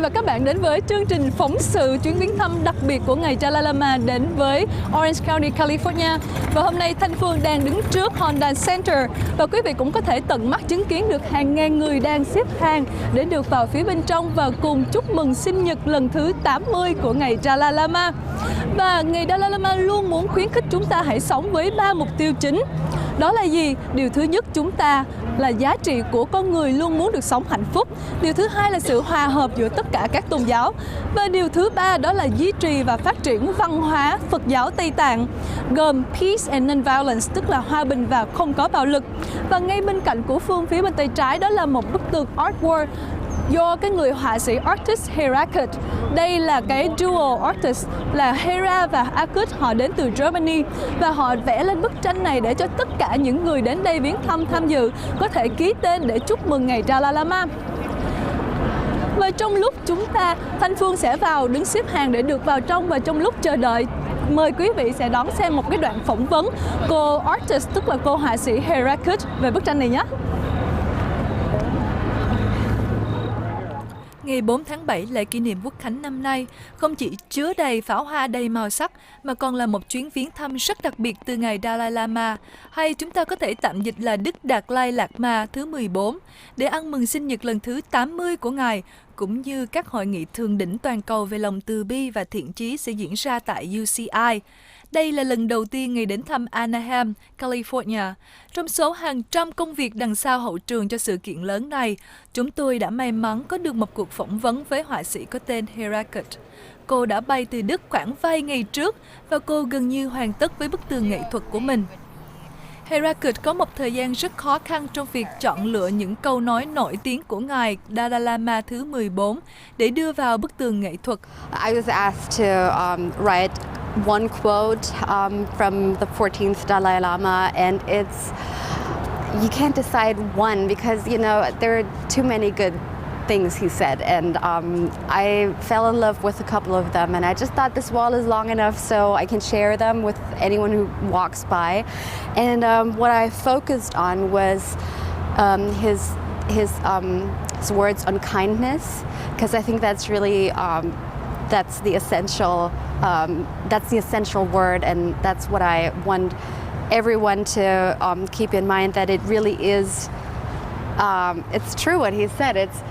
vị và các bạn đến với chương trình phóng sự chuyến viếng thăm đặc biệt của Ngài Dalai Lama đến với Orange County, California. Và hôm nay Thanh Phương đang đứng trước Honda Center và quý vị cũng có thể tận mắt chứng kiến được hàng ngàn người đang xếp hàng để được vào phía bên trong và cùng chúc mừng sinh nhật lần thứ 80 của Ngài Dalai Lama. Và Ngài Dalai Lama luôn muốn khuyến khích chúng ta hãy sống với 3 mục tiêu chính. Đó là gì? Điều thứ nhất, chúng ta là giá trị của con người luôn muốn được sống hạnh phúc. Điều thứ hai là sự hòa hợp giữa tất cả các tôn giáo. Và điều thứ ba đó là duy trì và phát triển văn hóa Phật giáo Tây Tạng, gồm Peace and Non-Violence, tức là hòa bình và không có bạo lực. Và ngay bên cạnh của Phương, phía bên tay trái đó là một bức tường artwork do cái người họa sĩ artist Herakut. Đây là cái dual artist là Hera và Akut, họ đến từ Germany và họ vẽ lên bức tranh này để cho tất cả những người đến đây viếng thăm tham dự có thể ký tên để chúc mừng Ngài Dalai Lama. Và trong lúc chúng ta, Thanh Phương sẽ vào đứng xếp hàng để được vào trong, và trong lúc chờ đợi, mời quý vị sẽ đón xem một cái đoạn phỏng vấn cô artist, tức là cô họa sĩ Herakut về bức tranh này nhé. Ngày 4 tháng 7, lễ kỷ niệm Quốc khánh năm nay không chỉ chứa đầy pháo hoa đầy màu sắc mà còn là một chuyến viếng thăm rất đặc biệt từ Ngài Dalai Lama, hay chúng ta có thể tạm dịch là Đức Đạt Lai Lạt Ma thứ 14, để ăn mừng sinh nhật lần thứ 80 của Ngài, cũng như các hội nghị thượng đỉnh toàn cầu về lòng từ bi và thiện chí sẽ diễn ra tại UCI. Đây là lần đầu tiên Ngài đến thăm Anaheim, California. Trong số hàng trăm công việc đằng sau hậu trường cho sự kiện lớn này, chúng tôi đã may mắn có được một cuộc phỏng vấn với họa sĩ có tên Herakut. Cô đã bay từ Đức khoảng vài ngày trước và cô gần như hoàn tất với bức tường nghệ thuật của mình. Herakut có một thời gian rất khó khăn trong việc chọn lựa những câu nói nổi tiếng của Ngài Dalai Lama thứ 14 để đưa vào bức tường nghệ thuật. I was asked to write one quote from the 14th Dalai Lama, and you can't decide one because, you know, there are too many good things he said, and I fell in love with a couple of them, and I just thought this wall is long enough so I can share them with anyone who walks by. And what I focused on was his words on kindness, because I think that's really that's the essential word, and that's what I want everyone to keep in mind, that it really is. It's true what he said. It's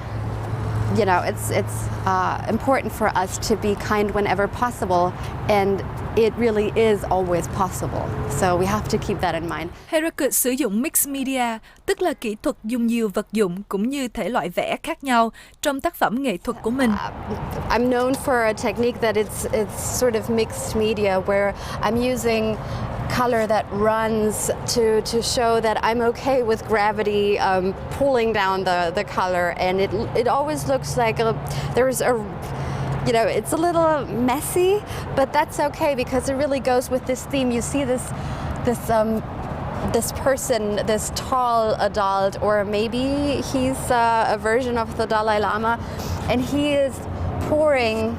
important for us to be kind whenever possible, and it really is always possible. So we have to keep that in mind. Herakut sử dụng mixed media, tức là kỹ thuật dùng nhiều vật dụng cũng như thể loại vẽ khác nhau trong tác phẩm nghệ thuật của mình. I'm known for a technique that it's sort of mixed media, where I'm using color that runs to show that I'm okay with gravity pulling down the color, and it always looks like it's a little messy, but that's okay because it really goes with this theme. You see this person, this tall adult, or maybe he's a version of the Dalai Lama, and he is pouring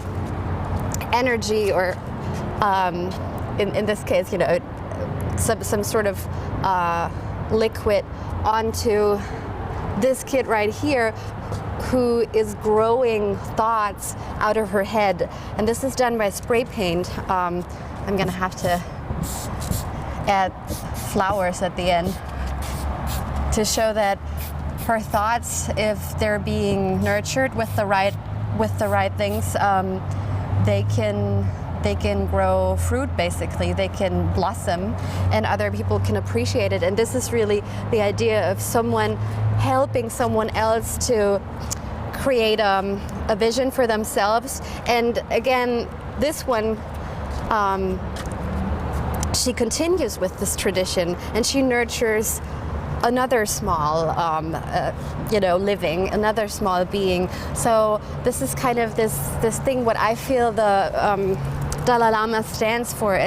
energy, or in this case, some sort of liquid onto this kid right here, who is growing thoughts out of her head. And this is done by spray paint. I'm gonna have to add flowers at the end to show that her thoughts, if they're being nurtured with the right things, they can grow fruit, basically. They can blossom, and other people can appreciate it. And this is really the idea of someone helping someone else to create a vision for themselves. And again, this one, she continues with this tradition, and she nurtures another small, living, another small being. So this is kind of this thing. What I feel the Dalai Lama stands for.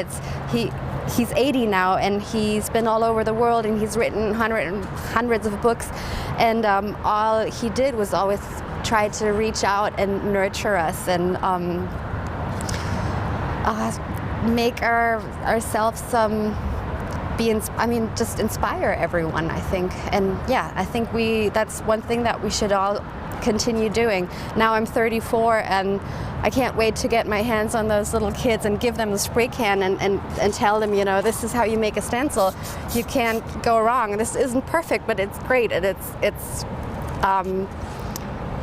He's 80 now, and he's been all over the world, and he's written hundreds of books, and all he did was always try to reach out and nurture us, and make ourselves just inspire everyone, I think. And yeah, I think that's one thing that we should all continue doing. Now I'm 34 and I can't wait to get my hands on those little kids and give them the spray can and tell them, you know, this is how you make a stencil. You can't go wrong. This isn't perfect, but it's great, and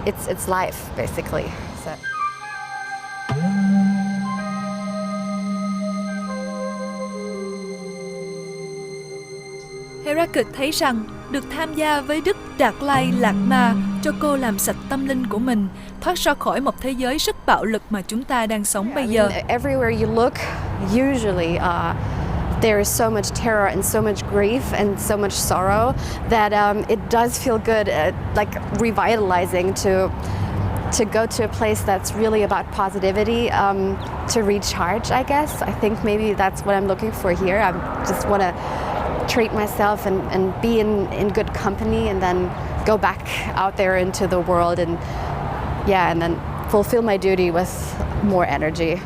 it's life basically. So. Heracles thấy rằng được tham gia với Đức Đạt Lai Lạt Ma cho cô làm sạch tâm linh của mình, thoát ra khỏi một thế giới rất bạo lực mà chúng ta đang sống bây giờ. Everywhere you look, usually there is so much terror and so much grief and so much sorrow that it does feel good, like revitalizing to go to a place that's really about positivity, to recharge, I guess. I think maybe that's what I'm looking for here. I just want to treat myself and be in good company and then go back out there into the world and then fulfill my duty with more energy.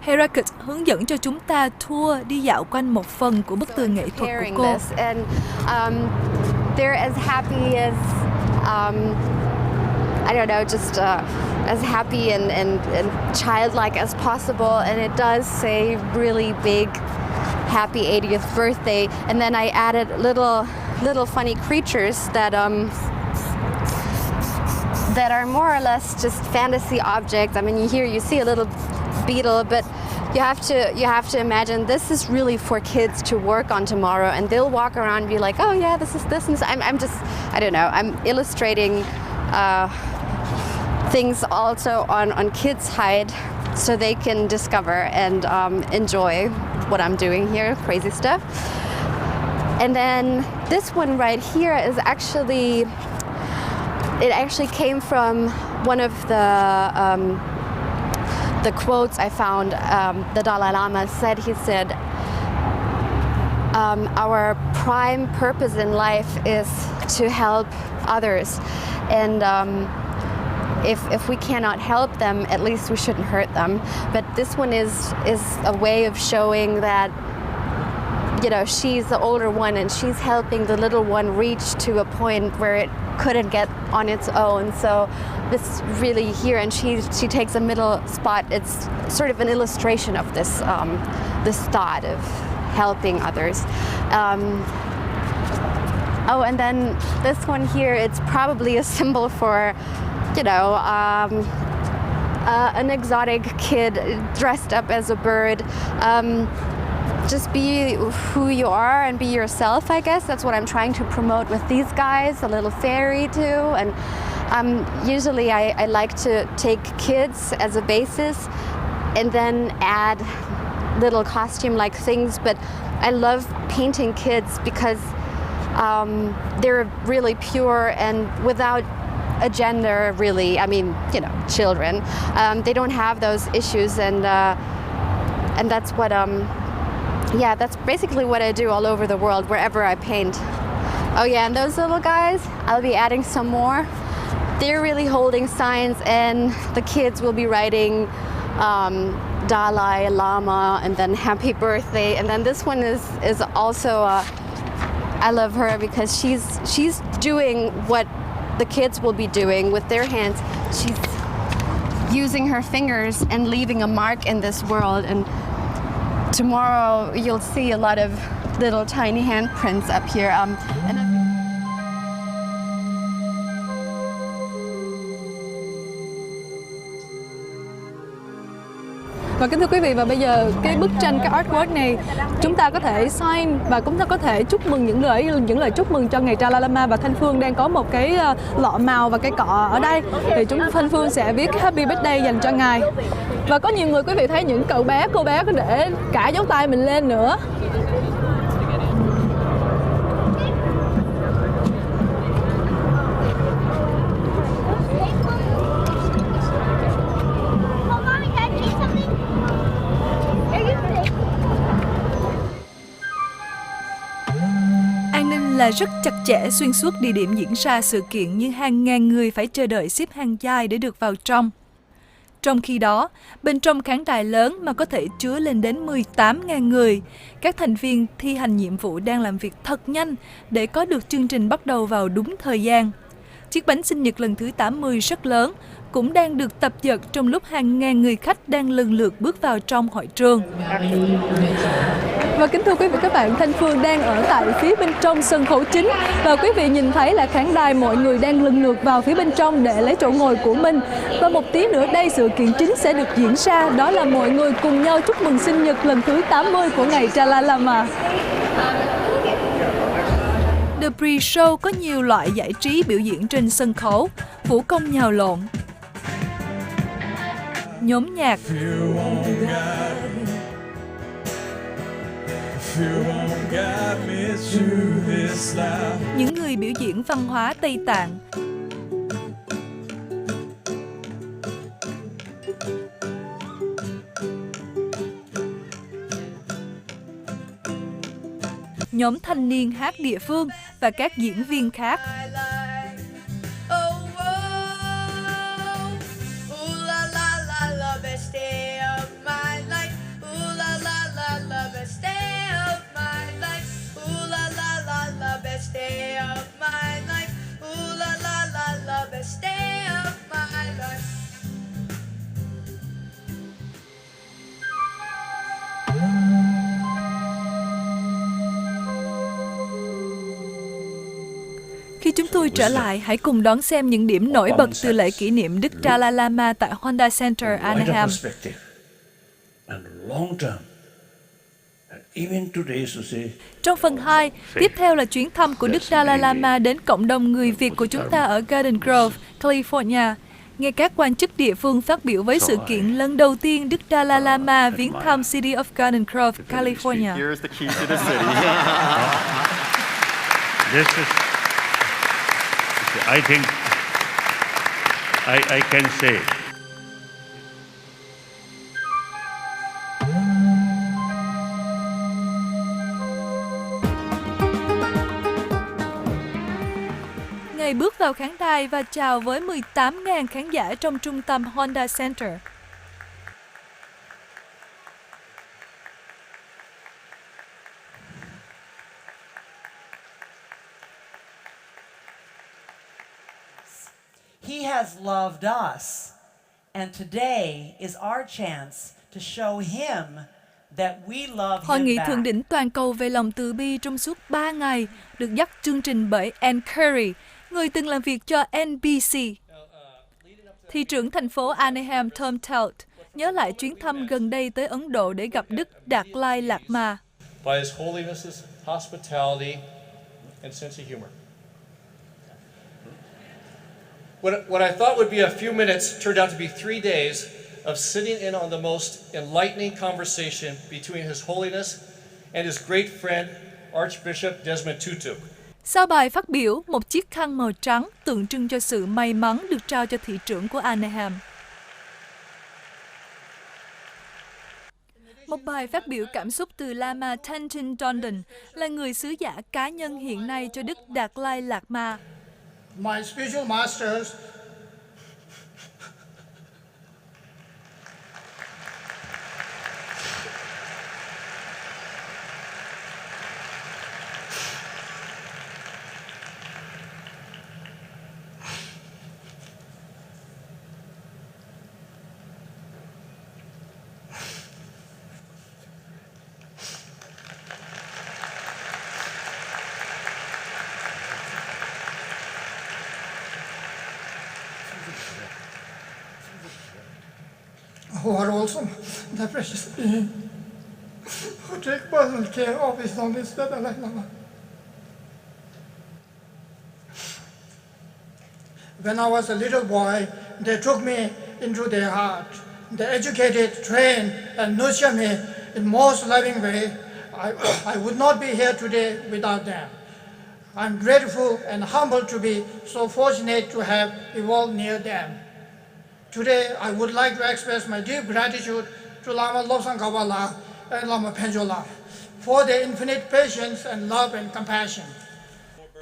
Heracles hướng dẫn cho chúng ta tour đi dạo quanh một phần của bức tường nghệ thuật của cô. And they're as happy as I don't know, just as happy and childlike as possible, and it does say really big happy 80th birthday, and then I added little funny creatures that are more or less just fantasy objects. I mean, you see a little beetle, but you have to imagine this is really for kids to work on tomorrow, and they'll walk around and be like, oh yeah, this is this, and this. I'm just, I don't know, I'm illustrating things also on kids' hide so they can discover and enjoy what I'm doing here, crazy stuff. And then this one right here is actually came from one of the quotes I found. The Dalai Lama said, our prime purpose in life is to help others, and if we cannot help them, at least we shouldn't hurt them. But this one is a way of showing that, you know, she's the older one and she's helping the little one reach to a point where it couldn't get on its own. So this really here, and she takes a middle spot. It's sort of an illustration of this this thought of helping others. Oh, and then this one here, it's probably a symbol for, you know, an exotic kid dressed up as a bird. Just be who you are and be yourself, I guess. That's what I'm trying to promote with these guys, a little fairy too. And usually I like to take kids as a basis and then add little costume-like things. But I love painting kids because they're really pure and without a gender, really. I mean, you know, children. They don't have those issues, and that's what that's basically what I do all over the world, wherever I paint. Oh yeah, and those little guys, I'll be adding some more. They're really holding signs, and the kids will be writing Dalai Lama and then happy birthday. And then this one is also I love her because she's doing what the kids will be doing with their hands. She's using her fingers and leaving a mark in this world, and tomorrow you'll see a lot of little tiny handprints up here. Và kính thưa quý vị, và bây giờ cái bức tranh, cái artwork này chúng ta có thể sign và chúng ta có thể chúc mừng những lời chúc mừng cho ngày Dalai Lama. Và Thanh Phương đang có một cái lọ màu và cái cọ ở đây, thì Thanh Phương sẽ viết Happy Birthday dành cho ngài. Và có nhiều người, quý vị thấy những cô bé có để cả dấu tay mình lên nữa. Là rất chặt chẽ xuyên suốt địa điểm diễn ra sự kiện, nhưng hàng ngàn người phải chờ đợi xếp hàng dài để được vào trong. Trong khi đó, bên trong khán đài lớn mà có thể chứa lên đến 18.000 người, các thành viên thi hành nhiệm vụ đang làm việc thật nhanh để có được chương trình bắt đầu vào đúng thời gian. chiếc bánh sinh nhật lần thứ 80 rất lớn, cũng đang được tập dượt trong lúc hàng ngàn người khách đang lần lượt bước vào trong hội trường. Và kính thưa quý vị các bạn, Thanh Phương đang ở tại phía bên trong sân khấu chính và quý vị nhìn thấy là khán đài mọi người đang lần lượt vào phía bên trong để lấy chỗ ngồi của mình. Và một tí nữa đây sự kiện chính sẽ được diễn ra, đó là mọi người cùng nhau chúc mừng sinh nhật lần thứ 80 của ngày Dalai Lama. The Pre-Show có nhiều loại giải trí biểu diễn trên sân khấu, vũ công nhào lộn, nhóm nhạc, những người biểu diễn văn hóa Tây Tạng, nhóm thanh niên hát địa phương và các diễn viên khác. Khi chúng tôi trở lại, hãy cùng đón xem những điểm nổi bật từ lễ kỷ niệm Đức Dalai Lama tại Honda Center, Anaheim. Trong phần 2, tiếp theo là chuyến thăm của Đức Dalai Lama đến cộng đồng người Việt của chúng ta ở Garden Grove, California. Nghe các quan chức địa phương phát biểu với sự kiện lần đầu tiên Đức Dalai Lama viếng thăm City of Garden Grove, California. I think I can say Ngài bước vào khán đài và chào với 18.000 khán giả trong trung tâm Honda Center. He has loved us, and today is our chance to show him that we love Hội him nghị back. thượng đỉnh toàn cầu về lòng từ bi trong suốt 3 ngày được dắt chương trình bởi Ann Curry, người từng làm việc cho NBC. Thị trưởng thành phố Anaheim Tom Telt nhớ lại chuyến thăm gần đây tới Ấn Độ để gặp Đức Đạt Lai Lạt Ma. By His Holiness's hospitality and sense of humor. What I thought would be a few minutes turned out to be 3 days of sitting in on the most enlightening conversation between His Holiness and his great friend, Archbishop Desmond Tutu. Sau bài phát biểu, một chiếc khăn màu trắng tượng trưng cho sự may mắn được trao cho thị trưởng của Anaheim. Một bài phát biểu cảm xúc từ Lama Tenzin Dondon là người sứ giả cá nhân hiện nay cho Đức Đạt Lai Lạt Ma. My spiritual masters who are also the precious being who take personal care of His Holiness the Dalai Lama. When I was a little boy, they took me into their heart. They educated, trained, and nurtured me in most loving way. I would not be here today without them. I'm grateful and humbled to be so fortunate to have evolved near them. Today, I would like to express my deep gratitude to Lama Lobsang KVLA and Lama Penjola for their infinite patience and love and compassion.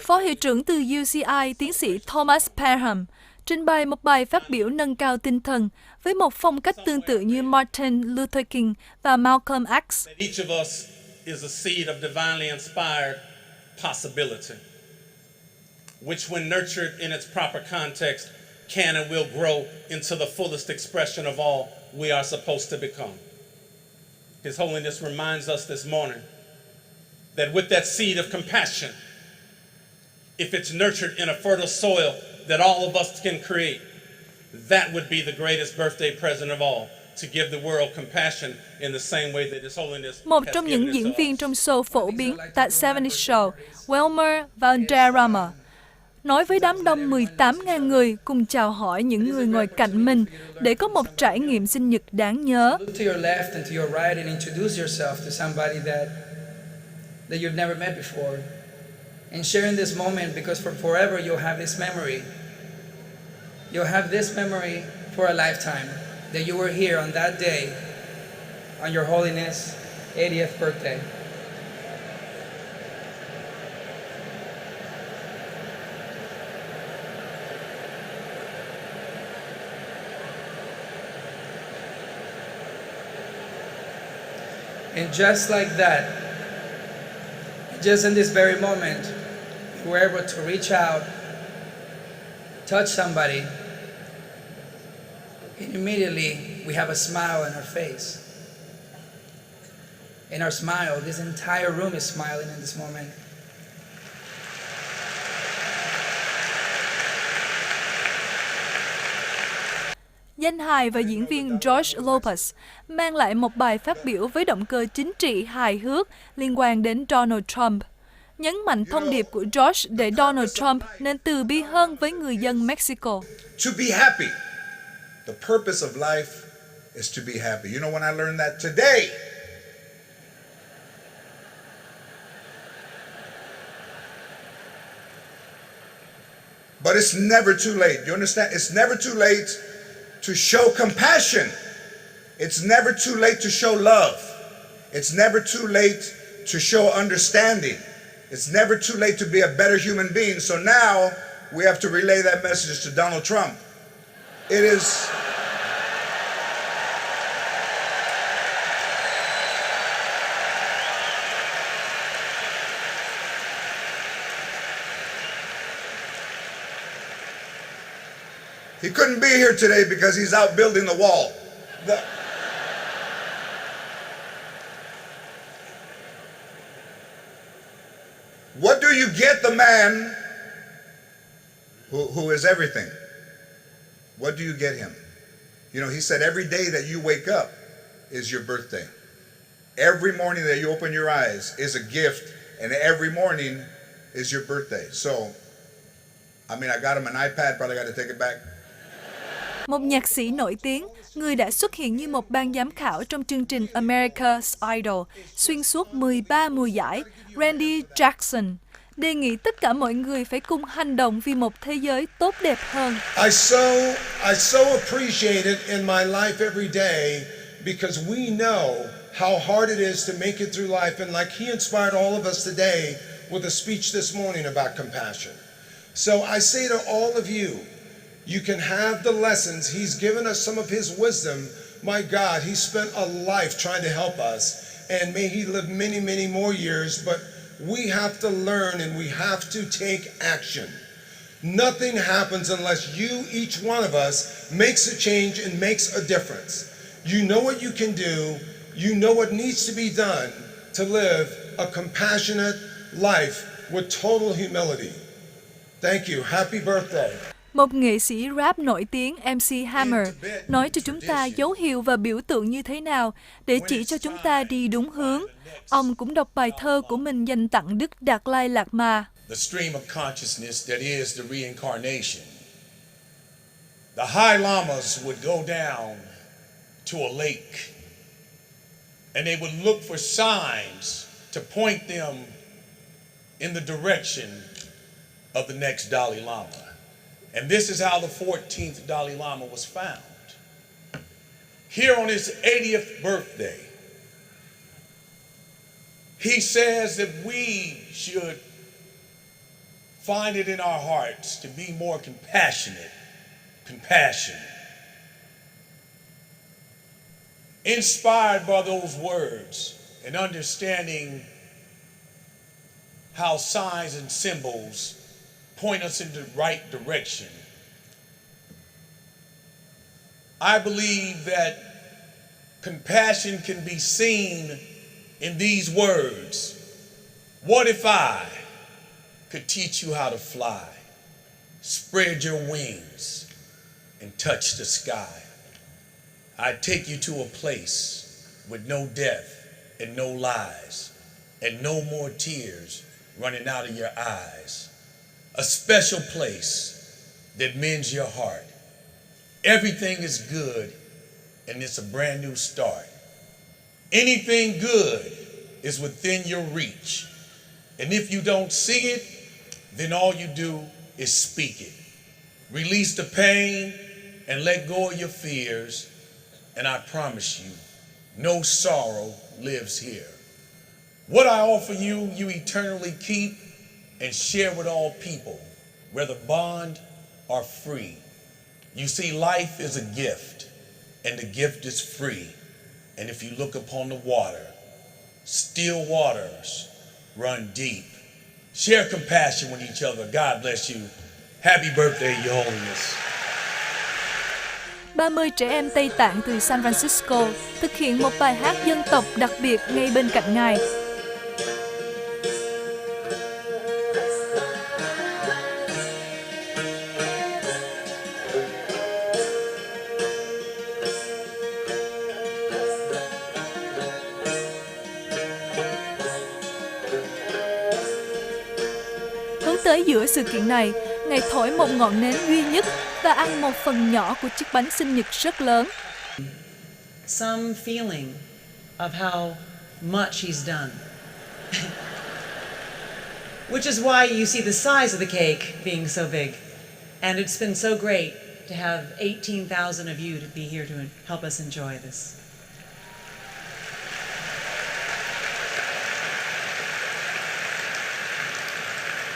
Phó hiệu trưởng từ UCI, tiến sĩ Thomas Parham, trình bày một bài phát biểu nâng cao tinh thần với một phong cách tương tự như Martin Luther King và Malcolm X. Each of us is a seed of divinely inspired possibility. which when nurtured in its proper context can and will grow into the fullest expression of all we are supposed to become. His Holiness reminds us this morning that with that seed of compassion, if it's nurtured in a fertile soil that all of us can create, that would be the greatest birthday present of all, to give the world compassion in the same way that His Holiness Một has trong given những it diễn to viên us. trong show phổ biến tại 70 Show, Wilmer Valderrama, nói với đám đông 18.000 người cùng chào hỏi những người ngồi cạnh mình để có một trải nghiệm sinh nhật đáng nhớ. Look to your left and to your right and introduce yourself to somebody that you've never met before. And sharing this moment, because for forever you'll have this memory. You'll have this memory for a lifetime, that you were here on that day, on your Holiness 80th birthday. And just like that, just in this very moment, we were able to reach out, touch somebody, and immediately we have a smile on our face. In our smile, this entire room is smiling in this moment. Danh hài và diễn viên George Lopez mang lại một bài phát biểu với động cơ chính trị hài hước liên quan đến Donald Trump, nhấn mạnh thông điệp của George để Donald Trump nên từ bi hơn với người dân Mexico. To be happy. The purpose of life is to be happy. You know when I learned that today? But it's never too late. You understand? It's never too late to show compassion. It's never too late to show love. It's never too late to show understanding. It's never too late to be a better human being. So now we have to relay that message to Donald Trump. It is... He couldn't be here today because he's out building the wall. What do you get the man who is everything? What do you get him? You know, he said every day that you wake up is your birthday. Every morning that you open your eyes is a gift, and every morning is your birthday. So, I mean, I got him an iPad, probably got to take it back. Một nhạc sĩ nổi tiếng, người đã xuất hiện như một ban giám khảo trong chương trình America's Idol xuyên suốt 13 mùa giải, Randy Jackson, đề nghị tất cả mọi người phải cùng hành động vì một thế giới tốt đẹp hơn. I so appreciate it in my life every day because we know how hard it is to make it through life, and like he inspired all of us today with a speech this morning about compassion. So I say to all of you, you can have the lessons. He's given us some of his wisdom. My God, he spent a life trying to help us, and may he live many, many more years, but we have to learn and we have to take action. Nothing happens unless you, each one of us, makes a change and makes a difference. You know what you can do. You know what needs to be done to live a compassionate life with total humility. Thank you. Happy birthday. Một nghệ sĩ rap nổi tiếng MC Hammer nói cho chúng ta dấu hiệu và biểu tượng như thế nào để chỉ cho chúng ta đi đúng hướng. Ông cũng đọc bài thơ của mình dành tặng Đức Đạt Lai Lạt Ma. The stream of consciousness that is the reincarnation. The high lamas would go down to a lake and they would look for signs to point them in the direction of the next Dalai Lama. And this is how the 14th Dalai Lama was found. Here on his 80th birthday, he says that we should find it in our hearts to be more compassionate. Inspired by those words and understanding how signs and symbols point us in the right direction. I believe that compassion can be seen in these words. What if I could teach you how to fly, spread your wings, and touch the sky? I'd take you to a place with no death and no lies and no more tears running out of your eyes. A special place that mends your heart. Everything is good and it's a brand new start. Anything good is within your reach. And if you don't see it, then all you do is speak it. Release the pain and let go of your fears. And I promise you, no sorrow lives here. What I offer you, you eternally keep and share with all people, whether bond or free. You see, life is a gift, and the gift is free. And if you look upon the water, still waters run deep. Share compassion with each other. God bless you. Happy birthday, Your Holiness. 30 trẻ em Tây Tạng từ San Francisco thực hiện một bài hát dân tộc đặc biệt ngay bên cạnh Ngài. Hướng tới giữa sự kiện này, Ngài thổi một ngọn nến duy nhất và ăn một phần nhỏ của chiếc bánh sinh nhật rất lớn. Some feeling of how much he's done. Which is why you see the size of the cake being so big. And it's been so great to have 18,000 of you to be here to help us enjoy this.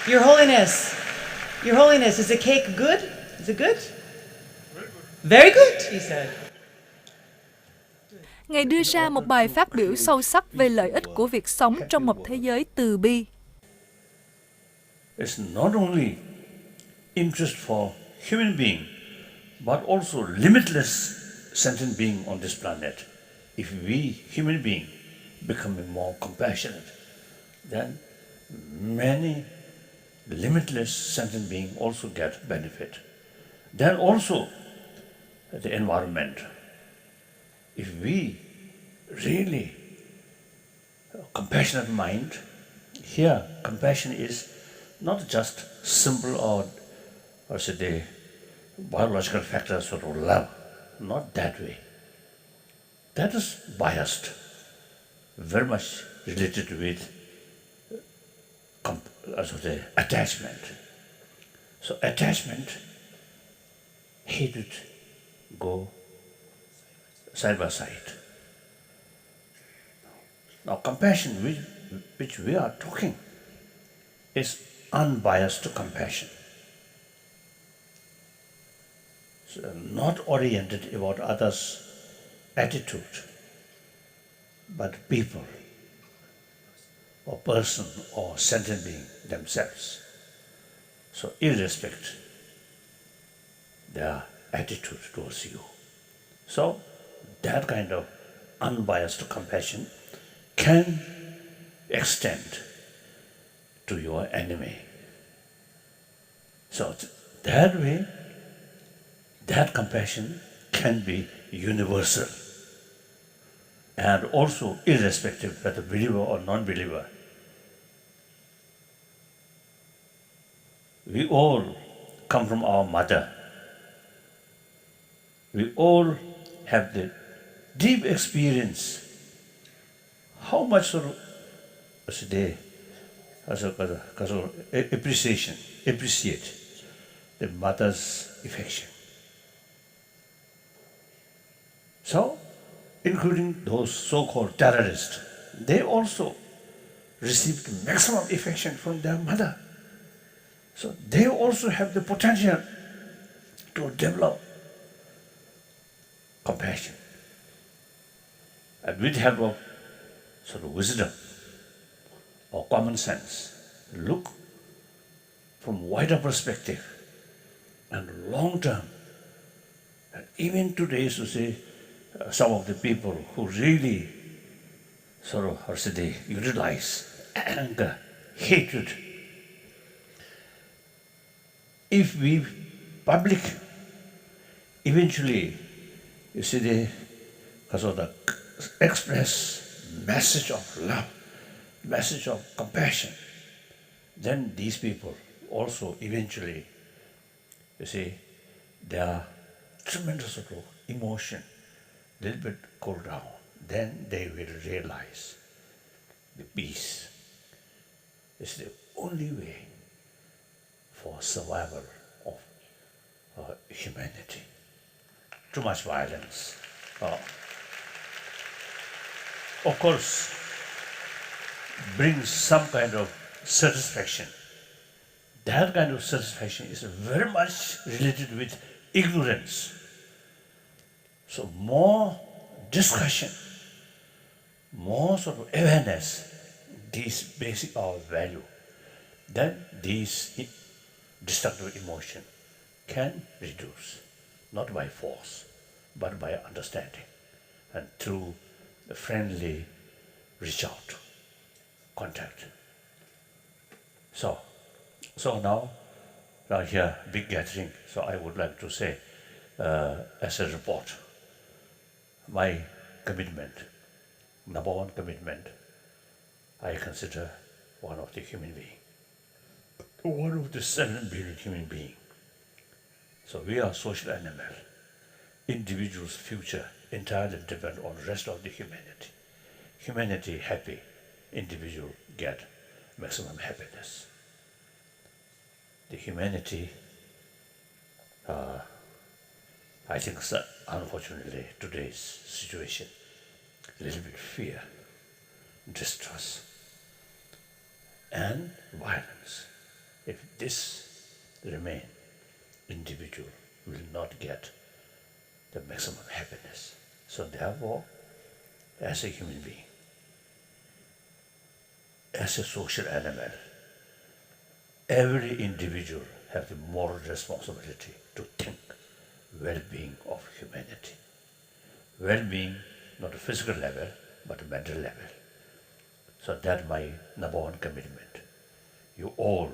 Your Holiness, is the cake good? Is it good? Very good, he said. Ngài đưa ra một bài phát biểu sâu sắc về lợi ích của việc sống trong một thế giới từ bi. It's not only interest for human being, but also limitless sentient being on this planet. If we, human being, becoming more compassionate, then many limitless sentient being also get benefit. Then also the environment. If we really compassionate mind, here compassion is not just simple or say the biological factors of love, not that way. That is biased, very much related with the attachment. So attachment, hatred go side by side. Now compassion, which we are talking, is unbiased compassion. So not oriented about others' attitude, but people, or person, or sentient being themselves. So irrespect their attitude towards you. So that kind of unbiased compassion can extend to your enemy. So that way, that compassion can be universal and also irrespective whether believer or non-believer. We all come from our mother. We all have the deep experience how much they appreciate the mother's affection. So, including those so-called terrorists, they also received maximum affection from their mother. So they also have the potential to develop compassion. And with the help of sort of wisdom or common sense, look from wider perspective and long term. And even today, to say, some of the people who really sort of, how should they, utilize anger, hatred. If we public, eventually, you see, they sort of express message of love, message of compassion, then these people also eventually, you see, their tremendous sort of emotion, little bit cool down, then they will realize the peace is the only way for survival of humanity. Too much violence. Of course, brings some kind of satisfaction. That kind of satisfaction is very much related with ignorance. So more discussion, more sort of awareness, these basic our value, then these destructive emotion can reduce, not by force, but by understanding and through the friendly reach out, contact. So now here, big gathering, so I would like to say, as a report, my commitment, number one commitment, I consider one of the human being, one of the 7 billion human being. So we are social animal. Individual's future entirely depend on the rest of the humanity. Humanity happy, individual get maximum happiness. The humanity, I think, unfortunately, today's situation, a little bit fear, distrust, and violence. If this remain, individual will not get the maximum happiness. So therefore, as a human being, as a social animal, every individual has the moral responsibility to think well-being of humanity. Well-being, not a physical level, but a mental level. So that's my number one commitment. You all,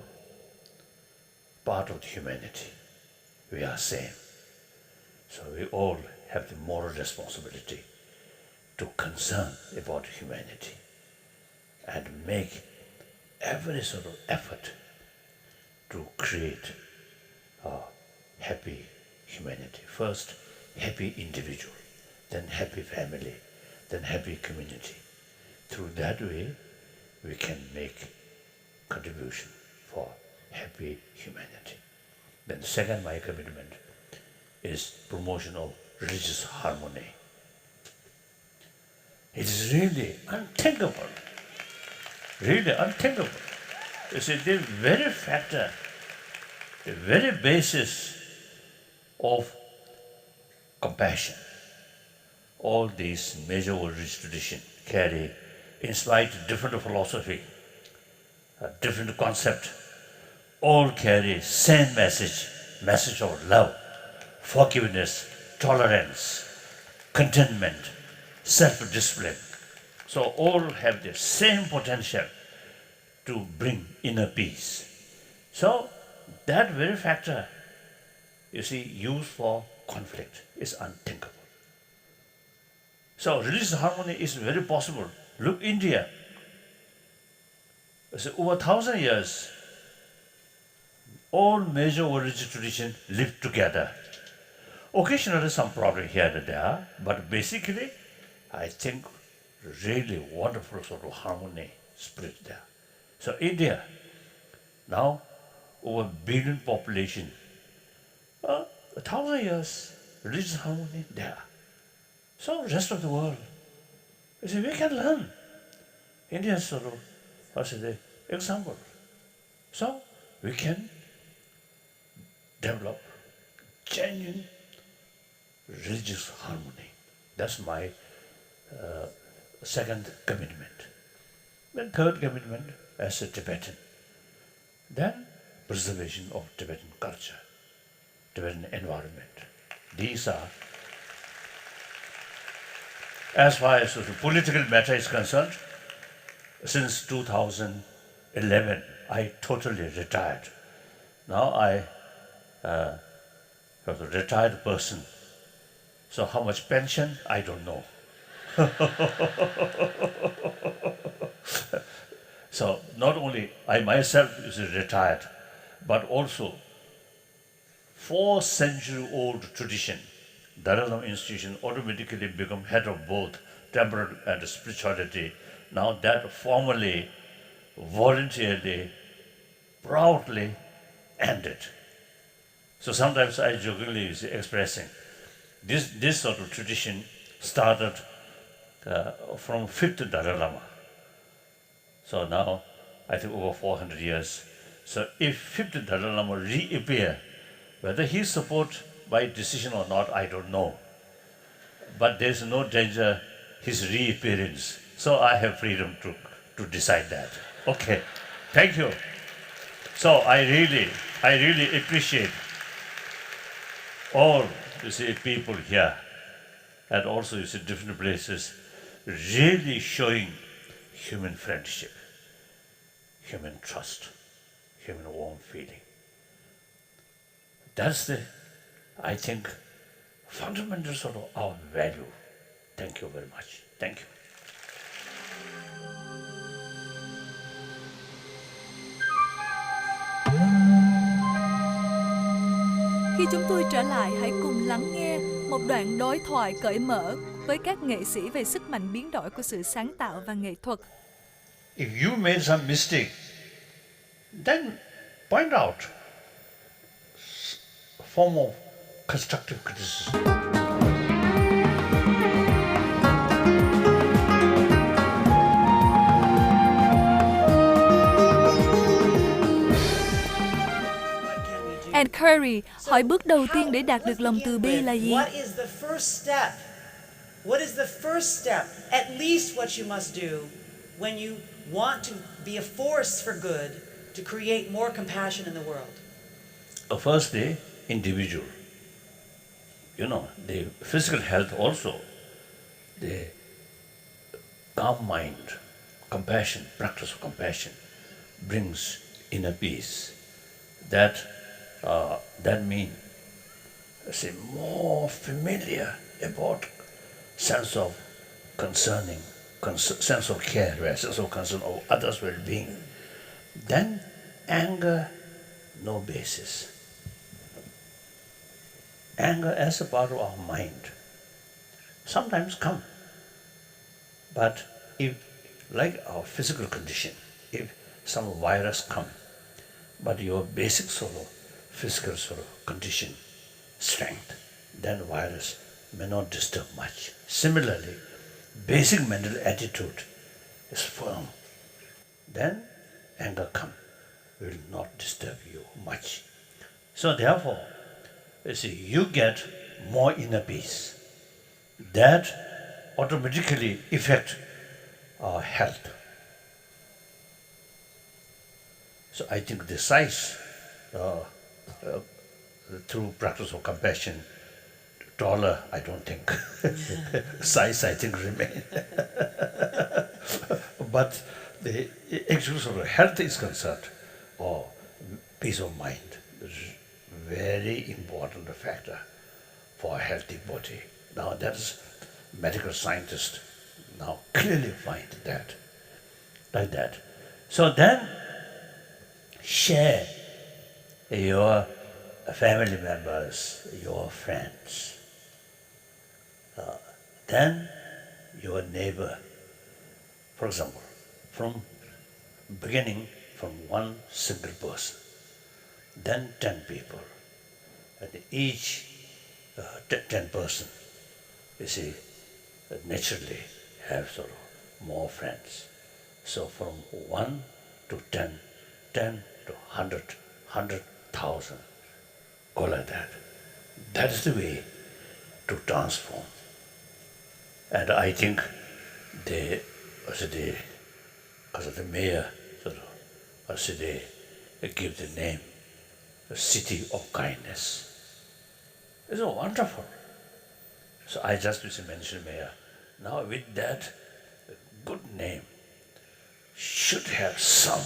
part of the humanity, we are same. So we all have the moral responsibility to concern about humanity and make every sort of effort to create a happy humanity. First, happy individual, then happy family, then happy community. Through that way, we can make contribution for happy humanity. Then the second, my commitment is promotion of religious harmony. It is really unthinkable, really unthinkable. You see, the very factor, the very basis of compassion, all these major religious traditions carry, in spite of different philosophy, a different concept, all carry same message of love, forgiveness, tolerance, contentment, self-discipline. So all have the same potential to bring inner peace. So that very factor, you see, used for conflict is unthinkable. So religious harmony is very possible. Look, India, over 1,000 years, all major religious traditions live together. Occasionally some problem here and there, but basically, I think really wonderful sort of harmony spirit there. So India, now over 1 billion population, 1,000 years, religious harmony there. So rest of the world, you see, we can learn. India is sort of, how should I say, example. So we can develop genuine religious harmony. That's my second commitment. Then third commitment as a Tibetan. Then preservation of Tibetan culture, Tibetan environment. These are, as far as the political matter is concerned, since 2011, I totally retired. Now I was a retired person. So how much pension, I don't know. So not only I myself is retired, but also 4-century-old tradition, Dalai Lama institution automatically become head of both temporal and spirituality. Now that formally, voluntarily, proudly ended. So sometimes I jokingly is expressing, this sort of tradition started from 5th Dalai Lama. So now, I think over 400 years. So if 5th Dalai Lama reappear, whether he support my decision or not, I don't know. But there's no danger his reappearance. So I have freedom to decide that. Okay, thank you. So I really appreciate all people here, and also different places, really showing human friendship, human trust, human warm feeling. That's the, I think, fundamental sort of our value. Thank you very much. Thank you. Khi chúng tôi trở lại, hãy cùng lắng nghe một đoạn đối thoại cởi mở với các nghệ sĩ về sức mạnh biến đổi của sự sáng tạo và nghệ thuật. If you made some mistake, then point out a form of constructive criticism. And Curry hỏi bước đầu tiên để đạt được lòng từ bi là gì? What is the first step? What is the first step? At least what you must do when you want to be a force for good to create more compassion in the world. The first day, individual. You know, the physical health also, the calm mind, compassion, practice of compassion brings inner peace. That means, say, more familiar about sense of sense of care, right? Sense of concern of others' well-being. Then anger, no basis. Anger as a part of our mind sometimes come. But if, like our physical condition, if some virus come, but your basic sort of physical sort of condition, strength, then virus may not disturb much. Similarly, basic mental attitude is firm. Then anger come, will not disturb you much. So therefore, you get more inner peace. That automatically affect our health. So I think the size, through practice of compassion, taller, I don't think. Size, I think, remain. But the actual sort of health is concerned, or peace of mind, is very important factor for a healthy body. Now that is medical scientists now clearly find that, like that. So then share your family members, your friends, then your neighbor. For example, from beginning from one single person, then 10 people, and each 10 person, naturally have sort of more friends. So from 1 to 10, 10 to 100, 100,000, go like that. That is the way to transform. And I think because the mayor they give the name a city of kindness. It's so wonderful. So I just mentioned Mayor. Now with that good name, should have some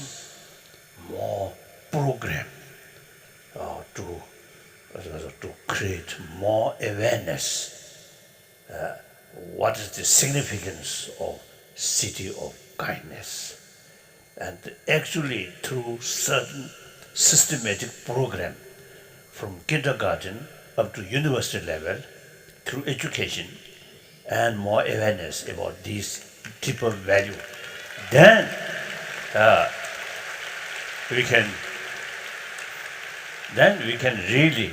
more program to create more awareness. What is the significance of city of kindness? And actually through certain systematic program from kindergarten up to university level, through education and more awareness about these triple value, then we can really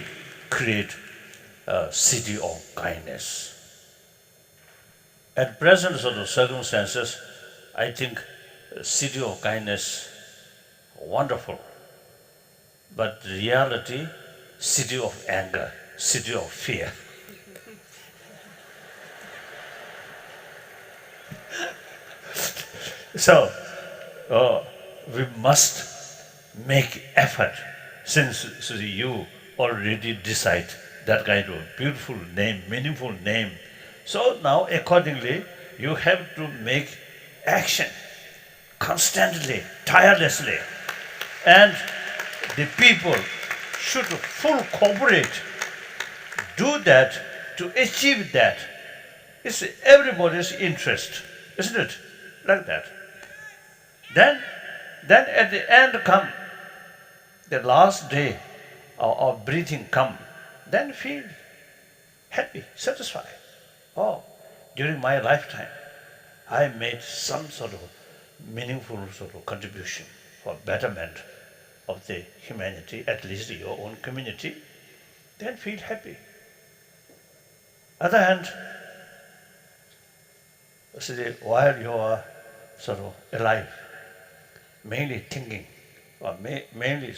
create a city of kindness. At present sort of circumstances, I think city of kindness, wonderful. But reality, city of anger, city of fear. So, we must make effort, since you already decide that kind of beautiful name, meaningful name. So now accordingly, you have to make action constantly, tirelessly. And the people should full cooperate, do that, to achieve that. It's everybody's interest, isn't it? Like that. Then at the end come, the last day of breathing come, then feel happy, satisfied. Oh, during my lifetime, I made some sort of meaningful sort of contribution for betterment of the humanity, at least your own community, then feel happy. Other hand, while you are sort of alive, mainly thinking, or mainly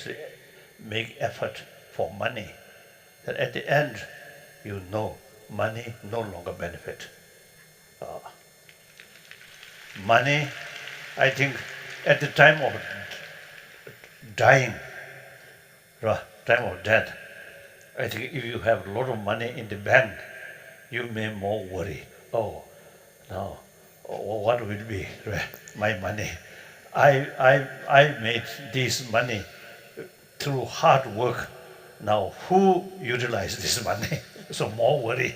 make effort for money, that at the end, you know money no longer benefit. Money, I think, at the time of dying, time of death, I think if you have a lot of money in the bank, you may more worry. Oh, now, what will be my money? I made this money through hard work. Now, who utilized this money? So more worry.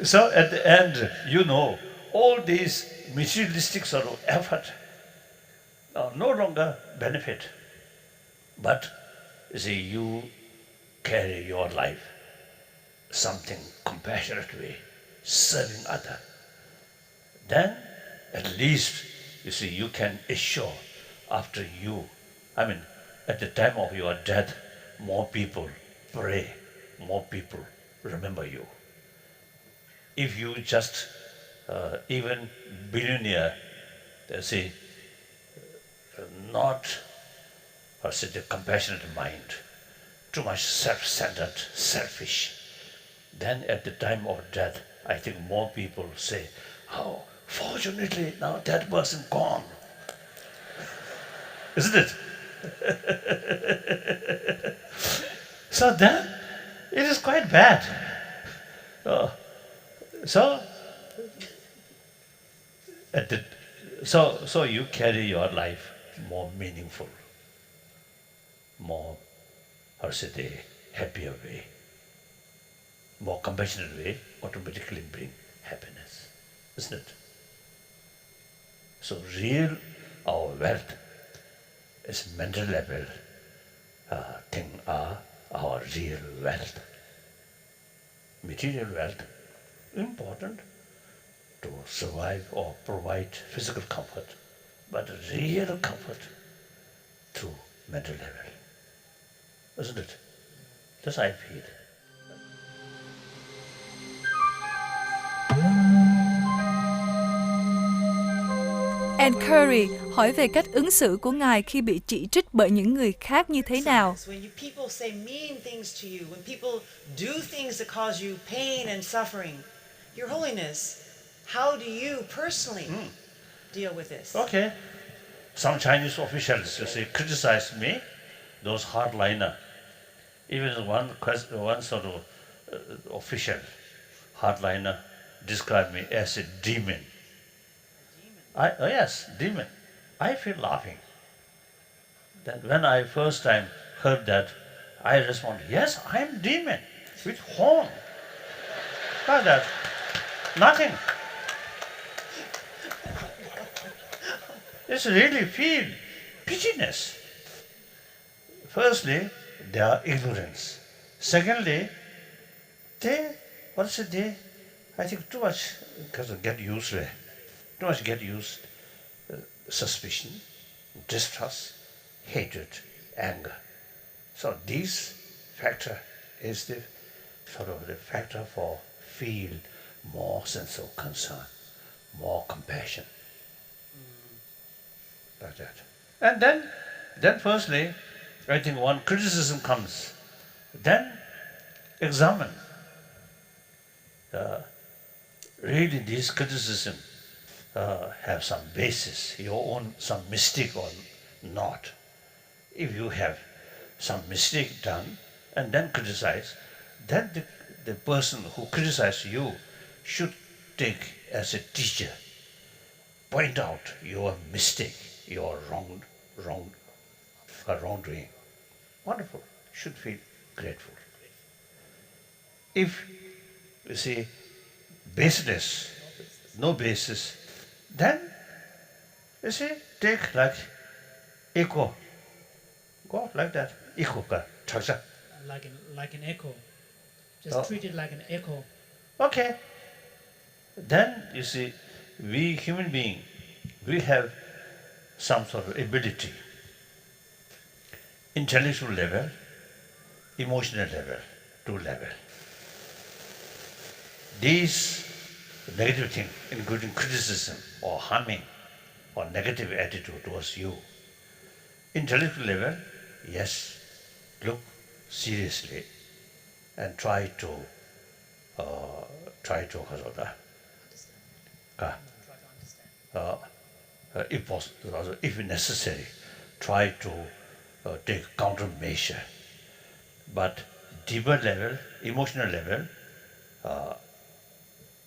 So at the end, you know, all these materialistic sort of effort no longer benefit. But you see, you carry your life something compassionate way, serving other. Then at least, you see, you can assure after you, at the time of your death, more people pray, more people remember you. If you just, even billionaire, they say, not, the compassionate mind, too much self-centered, selfish, then at the time of death, I think more people say, oh, fortunately, now that person gone. Isn't it? So then, it is quite bad. So you carry your life more meaningful, more, happier way, more compassionate way, automatically bring happiness, isn't it? So real, our wealth is mental level thing are our real wealth. Material wealth, important to survive or provide physical comfort, but real comfort through mental level, isn't it? That's how I feel. Ann Curry hỏi về cách ứng xử của Ngài khi bị chỉ trích bởi những người khác như thế nào. When people say mean things to you, when people do things that cause you pain and suffering, Your Holiness, how do you personally deal with this? Okay. Some Chinese officials criticize me those hardliner. Even one sort of official hardliner described me as a demon. Yes, demon. I feel laughing. Then when I first time heard that, I responded, yes, I am demon with horn. Like that. Nothing. It's really feel pittiness. Firstly, they are ignorance. Secondly, I think too much get used to it. Too much get used, suspicion, distrust, hatred, anger. So this factor is the sort of the factor for feel more sense of concern, more compassion. Like that. And then firstly, I think when criticism comes, then examine really this criticism have some basis, your own some mistake or not. If you have some mistake done and then criticize, then the person who criticizes you should take as a teacher, point out your mistake, your wrongdoing. Wonderful. Should feel grateful. If you see baseless, no basis, then you see take like echo. Go like that. Echo ka. Like an echo. Just treat it like an echo. Okay. Then you see, we human beings, we have some sort of ability. Intellectual level, emotional level, two level. These negative things, including criticism or harming or negative attitude towards you. Intellectual level, yes, look seriously and try to if possible, if necessary, try to take countermeasure. But deeper level, emotional level,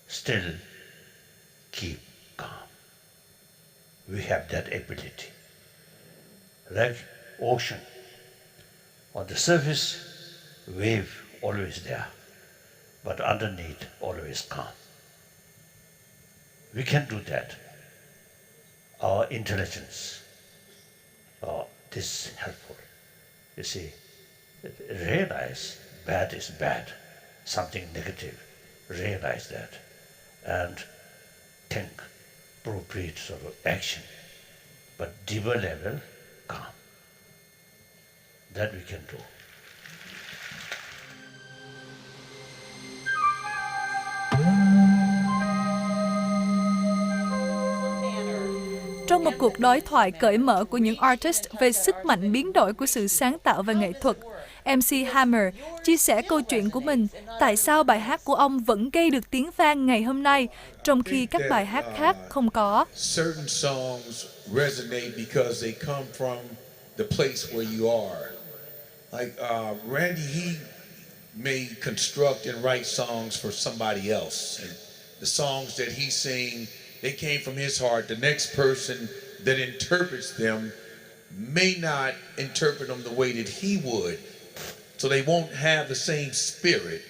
still keep calm. We have that ability. Like ocean, on the surface, wave always there, but underneath always calm. We can do that. Our intelligence, this is helpful. You see, realize bad is bad, something negative, realize that, and think, appropriate sort of action, but deeper level, calm. That we can do. Trong một cuộc đối thoại cởi mở của những artist về sức mạnh biến đổi của sự sáng tạo và nghệ thuật, MC Hammer chia sẻ câu chuyện của mình tại sao bài hát của ông vẫn gây được tiếng vang ngày hôm nay, trong khi các bài hát khác không có. Certain songs resonate because they come from the place where you are. Like Randy, he may construct and write songs for somebody else. And the songs that he sing, they came from his heart. The next person that interprets them may not interpret them the way that he would. So they won't have the same spirit.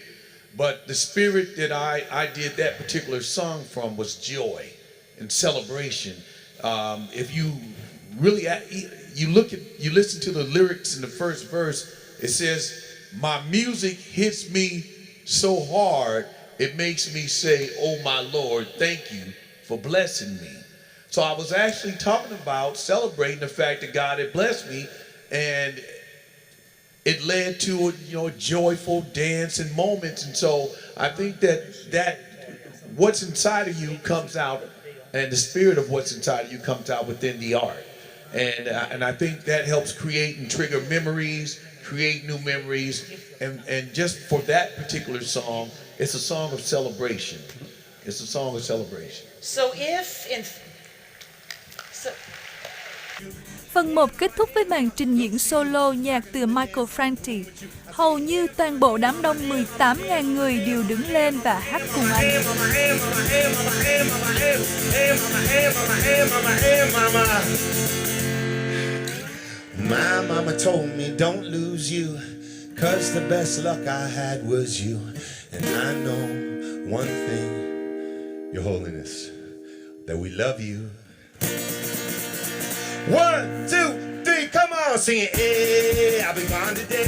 But the spirit that I did that particular song from was joy and celebration. If you really, you listen to the lyrics in the first verse, it says, my music hits me so hard, it makes me say, oh my Lord, thank you for blessing me. So I was actually talking about celebrating the fact that God had blessed me, and it led to joyful dance and moments. And so I think that what's inside of you comes out, and the spirit of what's inside of you comes out within the art. And I think that helps create and trigger memories, create new memories, and just for that particular song, it's a song of celebration. It's a song of celebration. So Phần 1 kết thúc với màn trình diễn solo nhạc từ Michael Franti. Hầu như toàn bộ đám đông 18.000 người đều đứng lên và hát cùng anh. My mama told me don't lose you, 'cause the best luck I had was you. And I know one thing, Your Holiness, that we love you. 1, 2, 3, come on, sing it. Hey, I'll be gone today,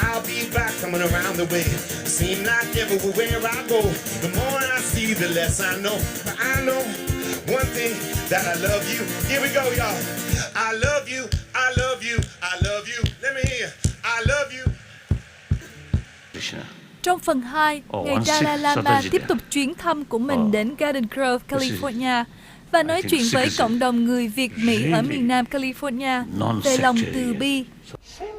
I'll be back coming around the way. Seem like everywhere I go, the more I see, the less I know. But I know one thing, that I love you. Here we go, y'all. I love you, I love you, I love you. Let me hear. I love you. Trong phần 2, Ngài Dalai Lama tiếp tục chuyến thăm của mình đến Garden Grove, California và nói chuyện với cộng đồng người Việt Mỹ ở miền Nam California về lòng từ bi.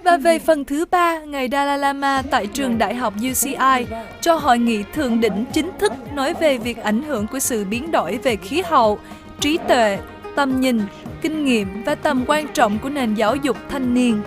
Và về phần thứ 3, Ngài Dalai Lama tại trường đại học UCI cho hội nghị thượng đỉnh chính thức nói về việc ảnh hưởng của sự biến đổi về khí hậu, trí tuệ, tầm nhìn, kinh nghiệm và tầm quan trọng của nền giáo dục thanh niên.